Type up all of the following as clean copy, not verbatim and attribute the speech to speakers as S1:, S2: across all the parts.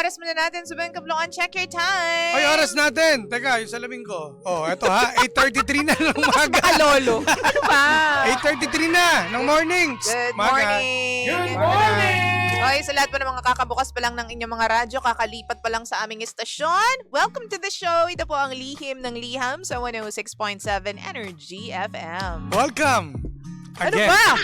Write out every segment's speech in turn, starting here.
S1: oras muna natin sa Bengkablongan. Check your time.
S2: Ay, oras natin. Teka, yung salamin ko. Oh, eto ha. 8:33 na ng umaga.
S1: Lolo. Ano ba?
S2: 8:33 na ng morning.
S1: Good
S2: Maga.
S1: morning.
S2: Good morning.
S1: Okay, sa lahat po ng mga kakabukas pa lang ng inyong mga radyo, kakalipat pa lang sa aming estasyon, welcome to the show. Ito po ang Lihim ng Liham sa 106.7 Energy FM.
S2: Welcome.
S1: Ano
S2: Again.
S1: ba?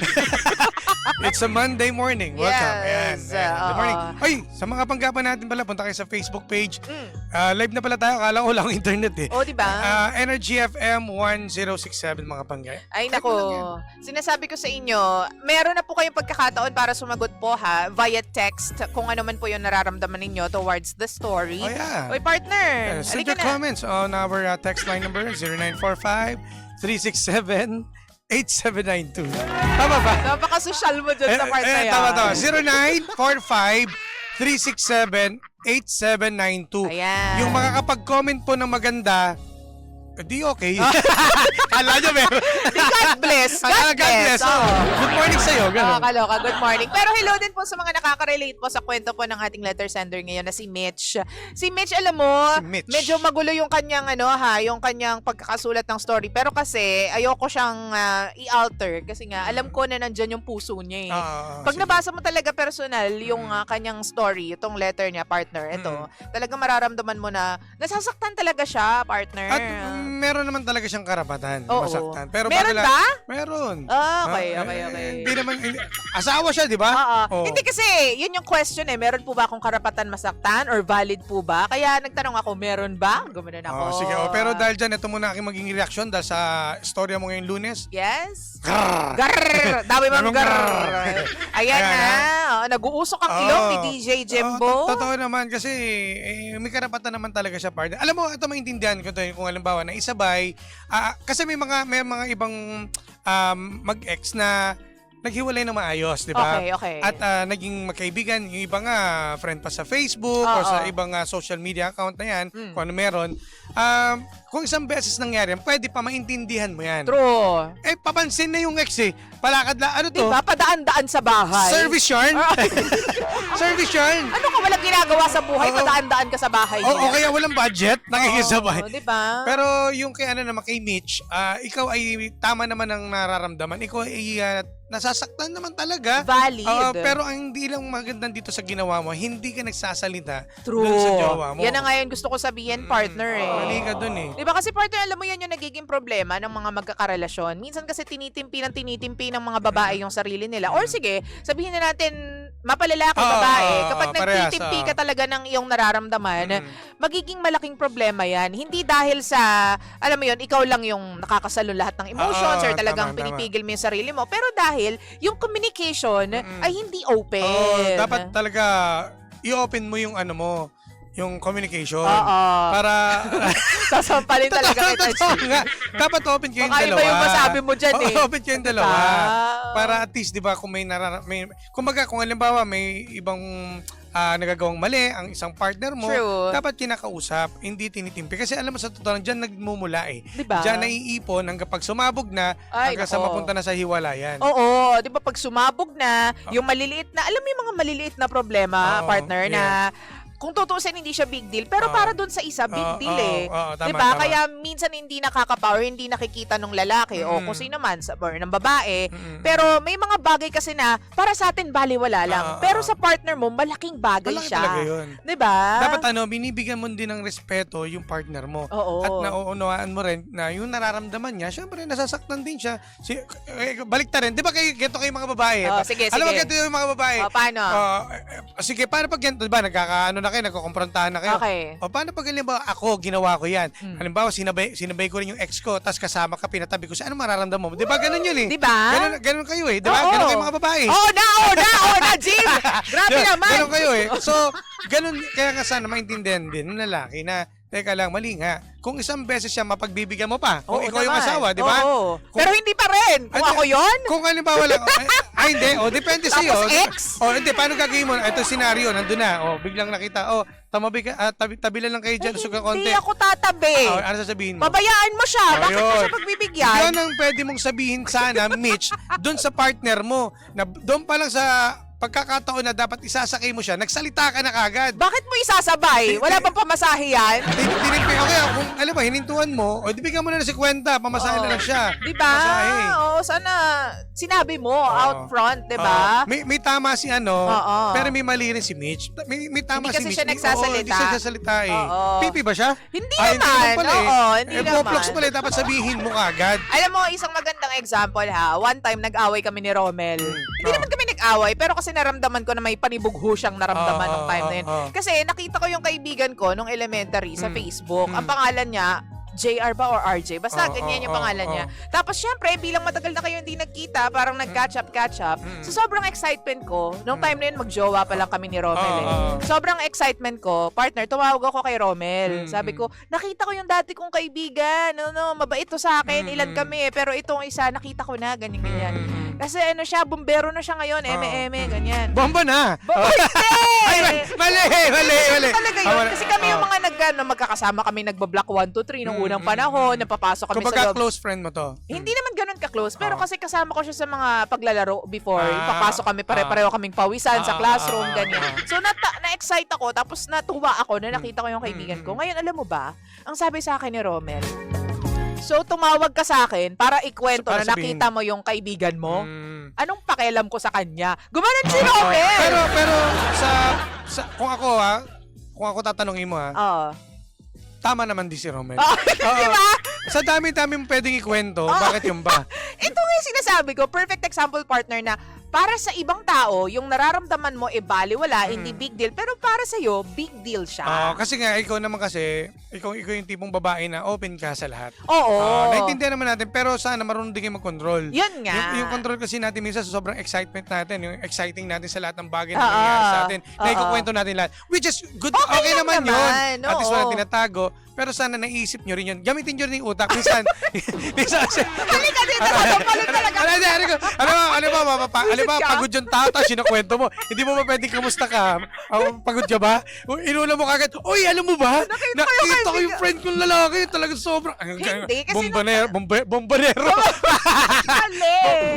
S2: It's a Monday morning. Welcome.
S1: Yes,
S2: Ayan. Good morning.
S1: oo.
S2: Ay, sa mga panggapan natin pala, punta kayo sa Facebook page.
S1: Mm.
S2: Live na pala tayo. Akala ko wala akong internet eh.
S1: O, diba?
S2: Energy FM 1067 mga panggay.
S1: Ay, nako. Sinasabi ko sa inyo, meron na po kayong pagkakataon para sumagot po ha, via text, kung ano man po yung nararamdaman ninyo towards the story.
S2: Oh yeah.
S1: Oy, partner.
S2: Send
S1: halika
S2: your
S1: na.
S2: comments on our text line number 0945-367-8792. Tama ba?
S1: Napaka-social mo dyan sa part na yan.
S2: Tama. 0945-367-8792.
S1: Ayan.
S2: Yung makakapag-comment po ng maganda, di okay. Kala nyo meron.
S1: God bless. God bless.
S2: Oh.
S1: Oh.
S2: Good morning sa'yo. Ganun.
S1: Kaloka, good morning. Pero hello din po sa mga nakaka-relate po sa kwento po ng ating letter sender ngayon na si Mitch. Si Mitch, alam mo,
S2: Si Mitch.
S1: medyo magulo yung kanyang yung kanyang pagkakasulat ng story. Pero kasi ayoko siyang i-alter kasi nga alam ko na nandyan yung puso niya eh. Pag
S2: Sige.
S1: nabasa mo talaga personal yung kanyang story, itong letter niya, partner, ito, talagang mararamdaman mo na nasasaktan talaga siya, partner.
S2: At meron naman talaga siyang karapatan.
S1: Oo.
S2: Masaktan. Pero
S1: Meron
S2: bakit
S1: ba?
S2: Meron.
S1: Okay.
S2: Hindi naman, asawa siya, di ba?
S1: Oo.
S2: Oo.
S1: Hindi kasi, yun yung question eh. Meron po ba akong karapatan masaktan or valid po ba? Kaya nagtanong ako, meron ba? Gumanon ako.
S2: Sige. Pero dahil dyan, ito muna aking maging reaction dahil sa storya mo ngayong Lunes.
S1: Yes?
S2: Grrr!
S1: Garrrr! Dami mang
S2: Daming
S1: garrrr! Ayan
S2: Ayan,
S1: na. Nag-uusok ang ilong ni DJ Jimbo.
S2: Totoo naman kasi may karapatan naman talaga siya, partner. Alam mo, ito maintindihan ko to kung halimbawa na isabay. Kasi may mga ibang mag-ex na naghiwalay na maayos, di ba?
S1: Okay.
S2: At naging magkaibigan, yung iba nga friend pa sa Facebook o sa ibang social media account na yan, kung ano meron. Kung isang beses nangyari yan, pwede pa maintindihan mo yan.
S1: True.
S2: Papansin na yung ex eh. Palakad lang, ano to?
S1: Diba? Padaan-daan sa bahay.
S2: Service yarn? Service yarn?
S1: Ano ka walang ginagawa sa buhay?
S2: Oo.
S1: Padaan-daan ka sa bahay
S2: O
S1: niya.
S2: kaya walang budget, nakikisabay.
S1: Oo, diba?
S2: Pero yung kay naman kay Mitch, ikaw ay tama naman ang nararamdaman. Ikaw ay nasasaktan naman talaga.
S1: Valid.
S2: Pero ang hindi lang magandang dito sa ginawa mo, hindi ka nagsasalita
S1: True.
S2: dun sa jowa mo.
S1: Yan na ngayon gusto ko sabihin, partner eh.
S2: Mali ka dun eh.
S1: Di ba kasi partner, alam mo yan yung nagiging problema ng mga magkakarelasyon. Minsan kasi tinitimpi ng mga babae yung sarili nila. Or sige, sabihin na natin, mapalalaki babae. Kapag
S2: parehas,
S1: nagtitimpi ka talaga ng iyong nararamdaman, magiging malaking problema yan. Hindi dahil sa, alam mo yun, ikaw lang yung nakakasalo lahat ng emotions or talagang
S2: tama.
S1: pinipigil mo yung sarili mo. Pero dahil yung communication ay hindi open.
S2: Dapat talaga i-open mo yung yung communication.
S1: Oo.
S2: Para
S1: Sasampalin talaga kita.
S2: Totoo nga. Dapat open kayong
S1: Baka
S2: dalawa.
S1: iba yung masabi mo dyan eh.
S2: Open kayong dalawa. Para at least, di ba, kung kumbaga, kung halimbawa may ibang nagagawang mali ang isang partner mo,
S1: True.
S2: dapat kinakausap, hindi tinitimpi. Kasi alam mo, sa totoo lang, dyan nagmumula eh.
S1: Diba?
S2: Dyan naiipon hanggang pag sumabog na,
S1: Ay,
S2: hanggang sa
S1: nako.
S2: mapunta na sa hiwalayan.
S1: Oo, 'di ba pag sumabog na, yung maliliit na, alam mo yung mga maliliit na problema, partner, na kung tutuusin hindi siya big deal, pero para doon sa isa big deal eh. 'Di ba?
S2: Tama.
S1: Kaya minsan hindi nakaka-power, hindi nakikita ng lalaki o kung sino man or ng babae. Pero may mga bagay kasi na para sa atin baliwala lang. Pero sa partner mo malaking bagay
S2: Malaki
S1: siya.
S2: talaga yun.
S1: 'Di ba?
S2: Dapat binibigyan mo din ng respeto yung partner mo.
S1: Oo.
S2: At nauunawaan mo rin na yung nararamdaman niya, syempre nasasaktan din siya. Balik ta rin. Di ba kayo mga babae?
S1: Sige.
S2: Alam mo, ganito yung mga babae.
S1: Paano?
S2: Sige, paano pag ganito? Diba, na kayo, nagkukumprontahan na kayo.
S1: Okay.
S2: Paano pag halimbawa ako, ginawa ko yan? Halimbawa, sinabay ko rin yung ex ko, tapos kasama ka, pinatabi ko siya. Ano mararamdaman mo? Di ba, ganun yun eh.
S1: Di ba?
S2: Ganun kayo eh. Di ba?
S1: Oo.
S2: Ganun kayo mga babae.
S1: Oo na, Jim! Grabe naman!
S2: Ganun kayo eh. So, ganun, kaya nga sana maintindihan din ng lalaki na, teka lang, mali nga. Kung isang beses siya, mapagbibigyan mo pa. Kung ikaw yung asawa, di ba?
S1: Oo. Pero hindi pa rin. Kung ako yon.
S2: Kung halimbawa lang, hindi. Depende sa'yo.
S1: Tapos ex?
S2: Hindi. Paano gagawin mo? Ito scenario, nandun na. Biglang nakita. Tamabi ka, tabi lang kayo dyan. Suga konti.
S1: Hindi ako tatabi.
S2: Ano sasabihin mo?
S1: Pabayaan mo siya. Bakit mo
S2: Ayun.
S1: siya pagbibigyan?
S2: Yan ang pwede mong sabihin sana, Mitch, doon sa partner mo. Na doon pa lang sa pagkakataon na dapat isasakay mo siya, nagsalita ka na kagad.
S1: Bakit mo isasabay? Wala bang pamasahe yan?
S2: Tinigpay ako kaya kung alam mo, hinintuan mo, o di bigyan mo na ng 50, pamasahe na lang siya.
S1: Diba?
S2: Pamasahe.
S1: Oo, sana sinabi mo out front, diba?
S2: May tama si pero may mali rin si Mitch. May tama
S1: Hindi
S2: si
S1: kasi
S2: Mitch.
S1: siya nagsasalita.
S2: Hindi siya nagsasalita eh.
S1: Oo.
S2: Pipi ba siya?
S1: Hindi
S2: Hindi
S1: naman.
S2: naman pala eh.
S1: Oo, hindi naman.
S2: Poplox pala eh. Dapat sabihin mo kagad.
S1: Alam mo, isang magandang example ha. One time, nag-away kami ni Romel. Hindi naman kami nag-away, pero kasi naramdaman ko na may panibugho siyang naramdaman nung time na yun. Kasi nakita ko yung kaibigan ko nung elementary sa Facebook. Ang pangalan niya, JR ba or RJ? Basta ganyan yung pangalan niya. Tapos syempre, bilang matagal na kayo hindi nagkita, parang nag-catch up. So sobrang excitement ko, nung time na yun, mag-jowa pa lang kami ni Romel Sobrang excitement ko, partner, tumawag ako kay Romel. Sabi ko, nakita ko yung dati kong kaibigan. Mabait to sa akin, ilan kami. Pero itong isa, nakita ko na, ganyan. Kasi ano siya, bumbero na siya ngayon, ganyan.
S2: Bomba na! Ay, mali!
S1: Talaga yun. Kasi kami yung mga magkakasama kami, nagbablock 1, 2, 3 nung unang panahon, napapasok kami
S2: Kung
S1: sa loob.
S2: close friend mo to.
S1: Hindi naman ganun ka-close, pero kasi kasama ko siya sa mga paglalaro before. Papasok kami, pare-pareho kaming pawisan sa classroom, ganyan. So, na-excite ako, tapos natuwa ako na nakita ko yung kaibigan ko. Ngayon, alam mo ba, ang sabi sa akin ni Romel, so, tumawag ka sa akin para ikwento
S2: So, para
S1: na
S2: sabihin-
S1: nakita mo yung kaibigan mo. Anong pakialam ko sa kanya? Gumanon si Romel!
S2: Pero kung ako tatanungin mo
S1: Oo.
S2: tama naman din si Romel.
S1: Di ba?
S2: Sa dami-dami mong pwedeng ikwento, bakit yung ba?
S1: Ito nga yung sinasabi ko, perfect example partner na para sa ibang tao, yung nararamdaman mo baliwala, hindi big deal, pero para sa iyo, big deal siya.
S2: Kasi nga, ikaw naman kasi, ikaw yung tipong babae na open ka sa lahat.
S1: Oo.
S2: Naintindihan naman natin, pero sana marunong din kayo mag-control.
S1: Yun nga.
S2: Yung control kasi natin minsan sa sobrang excitement natin, yung exciting natin sa lahat ng bagay na nangyayari sa atin, na ikukwento natin lahat. Which is good, okay
S1: lang
S2: naman yun.
S1: naman,
S2: At least
S1: oo.
S2: wala tinatago. Pero sana naisip nyo rin yun. Gamitin nyo rin yung utak. Minsan kasi,
S1: Halika dito, papalit talaga.
S2: Ano ba, pagod yung tao, tapos sinukwento mo. Hindi mo ba pwedeng kamusta ka? Pagod ka ba? Inuna mo kagad, uy, alam mo ba? Nakita ko yung friend kong lalaki, talagang sobrang,
S1: Hindi, kasi
S2: bombanero.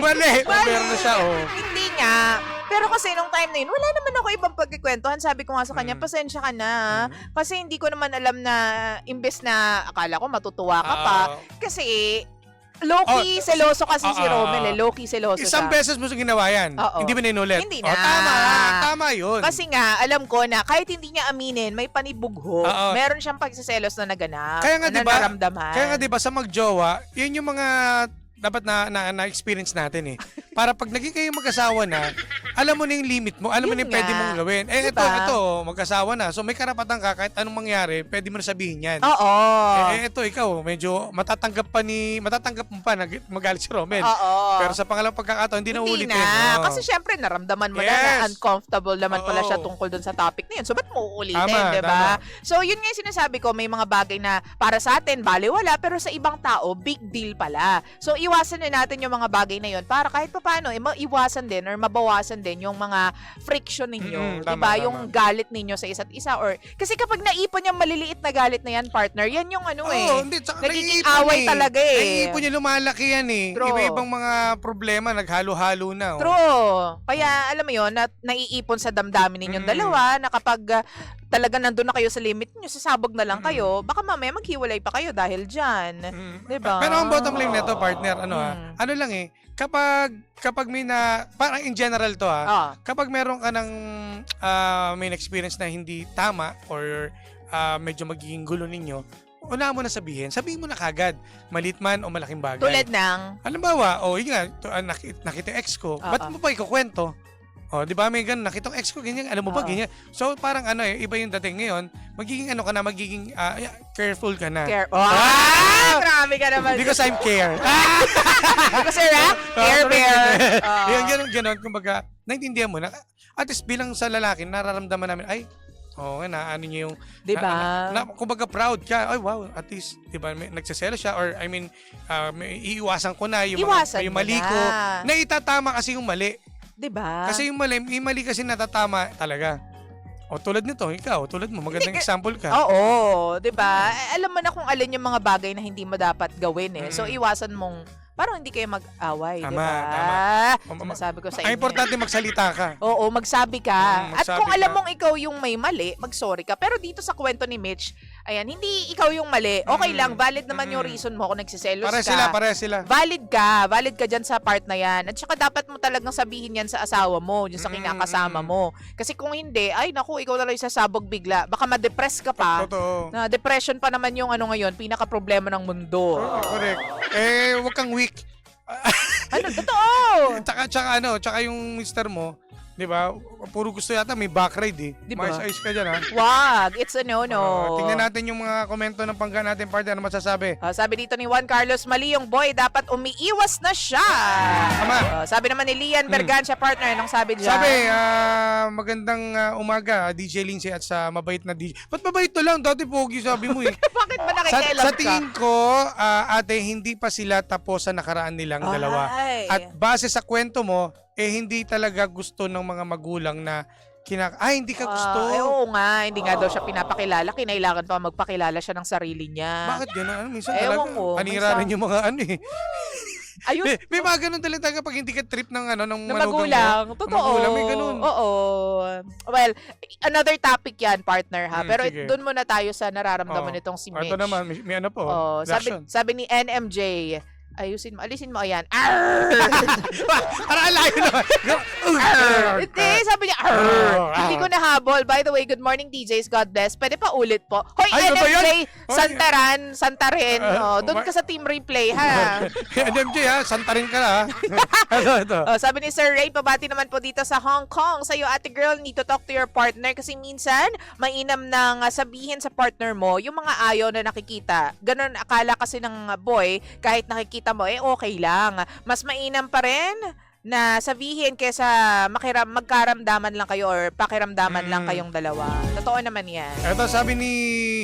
S2: Mali. Bombero na siya,
S1: Hindi nga. Pero kasi nung time na yun, wala naman ako ibang pagkikwentuhan. Sabi ko nga sa kanya, pasensya ka na. Kasi hindi ko naman alam na imbes na akala ko matutuwa ka pa. Kasi low-key seloso kasi si Romel Low-key seloso
S2: Isang
S1: siya.
S2: beses mo sa ginawa yan.
S1: Oo.
S2: Hindi mo na inulit.
S1: Hindi na.
S2: Tama yun.
S1: Kasi nga, alam ko na kahit hindi niya aminin, may panibugho. Meron siyang pagsiselos na naganap.
S2: Kaya nga,
S1: na
S2: diba,
S1: naramdaman.
S2: Kaya nga, diba, sa magjowa, yun yung mga dapat na-experience natin eh. Para pag naging kayo mag-asawa na, alam mo na yung limit mo, alam mo na yung pwede mong gawin.
S1: Diba?
S2: Ito, mag-asawa na. So may karapatan ka, kahit anong mangyari, pwede mo na sabihin yan.
S1: Oo.
S2: Ito, ikaw, medyo matatanggap mo pa na magalit si Romel.
S1: Oo.
S2: Pero sa pangalawang pagkakataon, hindi na
S1: Hindi
S2: ulitin.
S1: na. Kasi syempre, naramdaman mo na uncomfortable naman pala siya tungkol dun sa topic na yun. So, ba't mo uulitin, diba? So, yun nga yung sinasabi ko, may mga bagay na para sa atin, baliwala, pero sa ibang tao, big deal pala. So, iwasan na natin yung mga bagay na yun para kahit paano, maiwasan din or mabawasan din yung mga friction ninyo. Diba? Yung galit ninyo sa isa't isa. Or, kasi kapag naipon yung maliliit na galit na yan, partner, yan yung nagiging away talaga eh.
S2: Naiipon yung lumalaki yan eh.
S1: True.
S2: Iba-ibang mga problema, naghalo-halo na.
S1: True. Kaya, alam mo yun, naiipon sa damdamin ninyong dalawa na kapag talaga nandun na kayo sa limit niyo, sasabog na lang kayo, baka mamaya maghiwalay pa kayo dahil dyan. Diba?
S2: Pero ang bottom line nito, partner, ano lang eh, kapag may parang in general to kapag meron ka ng may experience na hindi tama or medyo magiging gulo ninyo, una mo na sabihin mo na kagad, malit man o malaking bagay.
S1: Tulad ng?
S2: Halimbawa, yun nga, nakita yung ex ko, ba't mo pa ikukwento? Di ba may ganun, nakita yung ex ko, ganyan, alam mo ba, ganyan. So, parang iba yung dating ngayon, magiging careful ka na.
S1: Grabe ka naman.
S2: Because I'm care.
S1: Because you're a care bear.
S2: Yung ganun, kumbaga, naintindihan mo na, at least bilang sa lalaki, nararamdaman namin, ano niyo yung,
S1: diba?
S2: Kumbaga proud ka, ay wow, at least, diba, nagsaselo siya, or iiwasan ko na yung mali ko, na itatama kasi yung mali.
S1: Diba?
S2: Kasi yung mali kasi natatama talaga. Tulad nito, ikaw, tulad mo, magandang example ka.
S1: Oo, diba? Alam mo na kung alin yung mga bagay na hindi mo dapat gawin eh. So, iwasan mong parang hindi kayo mag-away, di
S2: Tama,
S1: ba?
S2: tama.
S1: Sinasabi ko sa
S2: Ang
S1: inyo.
S2: importante magsalita ka.
S1: Oo, magsabi ka. At
S2: Magsabi
S1: kung alam
S2: ka.
S1: mong ikaw yung may mali, mag-sorry ka. Pero dito sa kwento ni Mitch, ayan, hindi ikaw yung mali. Okay lang, valid naman yung reason mo kung nagsiselos ka.
S2: Pare sila.
S1: Valid ka dyan sa part na yan. At saka dapat mo talagang sabihin yan sa asawa mo, dyan sa kinakasama mo. Kasi kung hindi, ay naku, ikaw na lang yung sasabog bigla. Baka ma-depress ka pa.
S2: Totoo.
S1: Na depression pa naman yung ano ngayon, pinaka-problema ng mundo.
S2: Correct. Huwag kang weak.
S1: Ano, totoo.
S2: Tsaka yung mister mo, di ba? Puro gusto yata may back ride eh.
S1: Di ba?
S2: Mais ka dyan ha.
S1: Wag, it's a no-no.
S2: Tingnan natin yung mga komento ng pangga natin, partner. Ano masasabi?
S1: Sabi dito ni Juan Carlos, mali yung boy, dapat umiiwas na siya.
S2: Tama.
S1: Sabi naman ni Lian Bergancia, partner, anong sabi dyan?
S2: Sabi, magandang umaga, DJ Lindsay at sa mabait na DJ. Ba't mabait to lang? Dati pogi sabi mo eh.
S1: Bakit ba nakikialam
S2: Sa
S1: ka?
S2: tingin ko, ate, hindi pa sila tapos sa nakaraan nilang dalawa.
S1: Ay.
S2: At base sa kwento mo, hindi talaga gusto ng mga magulang na hindi ka gusto.
S1: Oo nga, hindi nga daw siya pinapakilala. Kinailangan pa magpakilala siya ng sarili niya.
S2: Bakit gano'n? Minsan
S1: Ewan
S2: talaga,
S1: ko,
S2: panira
S1: minsan-
S2: rin yung mga eh.
S1: Ayun,
S2: May mga ganun talaga pag hindi ka trip ng ng
S1: na magulang.
S2: mo.
S1: Totoo.
S2: Ng magulang, may ganun.
S1: Oo. Well, another topic yan, partner ha. Pero
S2: sige.
S1: doon muna tayo sa nararamdaman nitong si Mitch.
S2: Ito naman, may ano po.
S1: Oh,
S2: reaction.
S1: sabi ni NMJ, alisin mo, ayan.
S2: Para alayo naman.
S1: Hindi, sabi niya, hindi ko nahabol. By the way, good morning DJs, God bless. Pwede pa ulit po. Hoy,
S2: Ay, ano ba
S1: NMJ,
S2: yan?
S1: Santarin. Doon ka sa team replay, ha?
S2: NMJ ha, santarin ka ha. Ito.
S1: Sabi ni Sir Ray, pabati naman po dito sa Hong Kong. Sa'yo, ate girl, need to talk to your partner kasi minsan, mainam nang sabihin sa partner mo yung mga ayaw na nakikita. Ganon, akala kasi ng boy, kahit nakikita mo, okay lang. Mas mainam pa rin na sabihin kesa magkaramdaman lang kayo or pakiramdaman lang kayong dalawa. Totoo naman yan.
S2: Ito sabi ni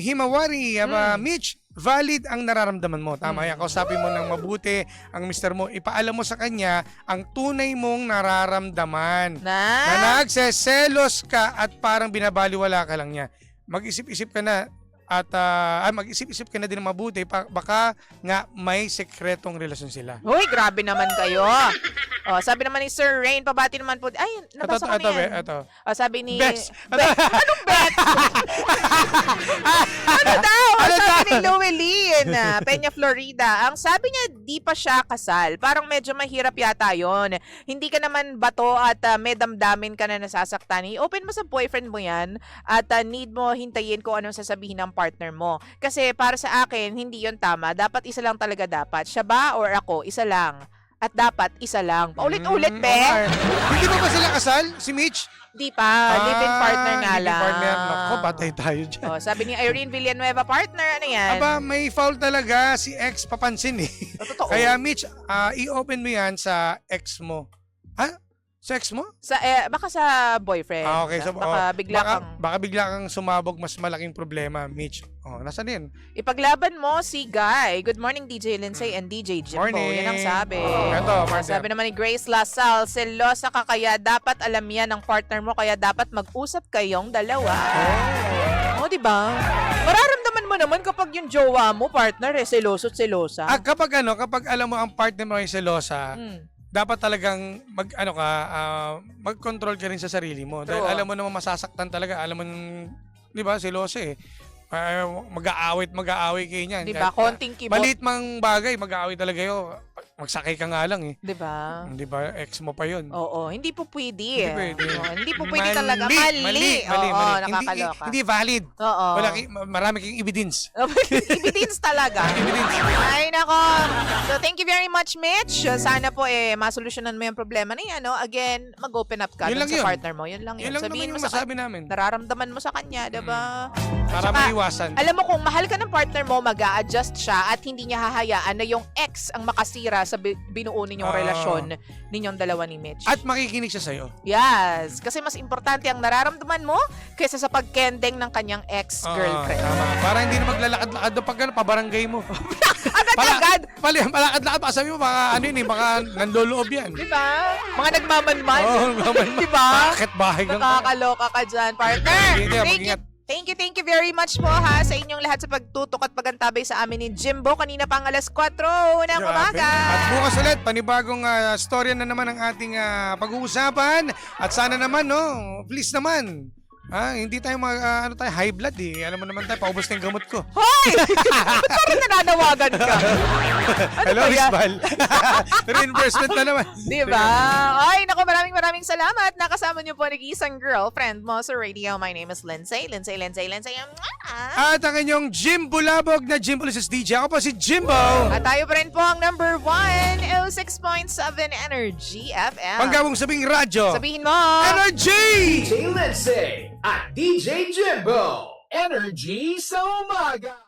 S2: Himawari, Mitch, valid ang nararamdaman mo. Tama yan. Kausapin mo ng mabuti ang mister mo. Ipaalam mo sa kanya ang tunay mong nararamdaman. Na nagseselos ka at parang binabaliwala ka lang niya. Mag-isip-isip ka na at mag-isip-isip ka na din mabuti. Baka nga may sekretong relasyon sila.
S1: Hoy, grabe naman kayo. Sabi naman ni Sir Rain, pabati naman po. Ay, nabasa ko na yan.
S2: Ito.
S1: Sabi ni...
S2: Best.
S1: Anong bet? Ano daw? Sabi ni Llewellyn, Peña, Florida. Ang sabi niya, di pa siya kasal. Parang medyo mahirap yata yon. Hindi ka naman bato at may damdamin ka na nasasaktan. I-open mo sa boyfriend mo yan at need mo hintayin kung anong sasabihin ng partner mo. Kasi para sa akin, hindi yon tama. Dapat isa lang talaga dapat. Siya ba or ako? Isa lang. At dapat isa lang. Paulit-ulit, be.
S2: Okay. Hindi pa ba sila kasal? Si Mitch?
S1: Di pa. Live-in partner nga
S2: live-in
S1: lang.
S2: partner. Naku, patay tayo dyan.
S1: Sabi ni Irene Villanueva, partner, ano yan?
S2: Aba, may foul talaga si ex papansin eh.
S1: Totoo.
S2: Kaya Mitch, i-open mo yan sa ex mo. Ha? Sa ex mo?
S1: Baka sa boyfriend.
S2: Okay. So,
S1: baka bigla kang...
S2: Baka bigla kang sumabog, mas malaking problema, Mitch. Nasaan din?
S1: Ipaglaban mo si Guy. Good morning, DJ Lindsay and DJ Jimbo.
S2: Morning.
S1: Yan ang sabi.
S2: Ito, partner.
S1: Sabi naman ni Grace Lasal, selosa ka kaya dapat alam yan ng partner mo kaya dapat mag-usap kayong dalawa. Oh, di ba? Mararamdaman mo naman kapag yung jowa mo, partner, seloso at selosa.
S2: Kapag alam mo ang partner mo ay selosa, dapat talagang mag-control ka rin sa sarili mo. Dahil alam mo naman masasaktan talaga. Alam mo, di ba, seloso eh. Mag-aaway kayo niyan.
S1: Di ba? Konting kibot.
S2: Maliit mang bagay, mag-aaway talaga kayo. Magsakay ka nga lang eh.
S1: Di ba?
S2: Di ba? Ex mo pa yun.
S1: Oo, hindi po pwede.
S2: Hindi pwede.
S1: Hindi po pwede talaga. Mali. Oo, nakakaloka.
S2: Hindi valid.
S1: Oo.
S2: Marami kang evidence.
S1: Evidence talaga.
S2: Evidence.
S1: Ay, nako. So, thank you very much, Mitch. Sana po, masolusyonan mo yung problema na yan. Again, mag-open up ka
S2: Yun
S1: dun
S2: lang
S1: sa
S2: yun.
S1: partner mo. Yun lang yun.
S2: Yun lang naman yung masabi namin.
S1: Nararamdaman mo sa kanya, diba?
S2: Para
S1: Saka,
S2: maiwasan.
S1: alam mo, kung mahal ka ng partner mo, mag-a-adjust siya at hindi niya hahayaan na yung ex ang makasira sa binuo ninyong relasyon ninyong dalawa ni Mitch.
S2: At makikinig siya sa'yo.
S1: Yes. Kasi mas importante ang nararamdaman mo kaysa sa pagkending ng kanyang ex-girlfriend.
S2: Tama. Para hindi na maglalakad-lakad doon pag pabarangay mo.
S1: Agad-agad.
S2: Palakad-lakad pa. Sabi mo, baka nandoloob yan.
S1: Diba? Mga nagmamanman.
S2: Oo, nagmamanman.
S1: Diba?
S2: Bakit bahay kang
S1: Nakakaloka ka dyan, partner.
S2: Hindi,
S1: Thank you.
S2: mag-ingat.
S1: Thank you very much po ha sa inyong lahat sa pagtutok at pagantabay sa amin ni Jimbo. Kanina pang alas 4 ng umaga.
S2: At bukas ulit, panibagong storya na naman ang ating pag-uusapan. At sana naman, no, please naman, hindi tayo high blood eh. Alam mo naman tayo, paubos na yung gamot ko.
S1: Hoy! Ba't parang nananawagan ka?
S2: Hello, Isbal. Reimbursement na naman.
S1: Diba? Ay, naku, maraming salamat. Nakasama niyo po nag-iisang girlfriend mo sa radio. My name is Lindsay. Lindsay.
S2: At ang inyong Jim Bulabog na Jim Polices DJ. Ako po si Jimbo.
S1: At tayo pa rin po ang number 1, 06.7 Energy FM.
S2: Panggawang sabing radyo.
S1: Sabihin mo.
S2: Energy!
S3: DJ Lindsay at DJ Jimbo. Energy sa umaga.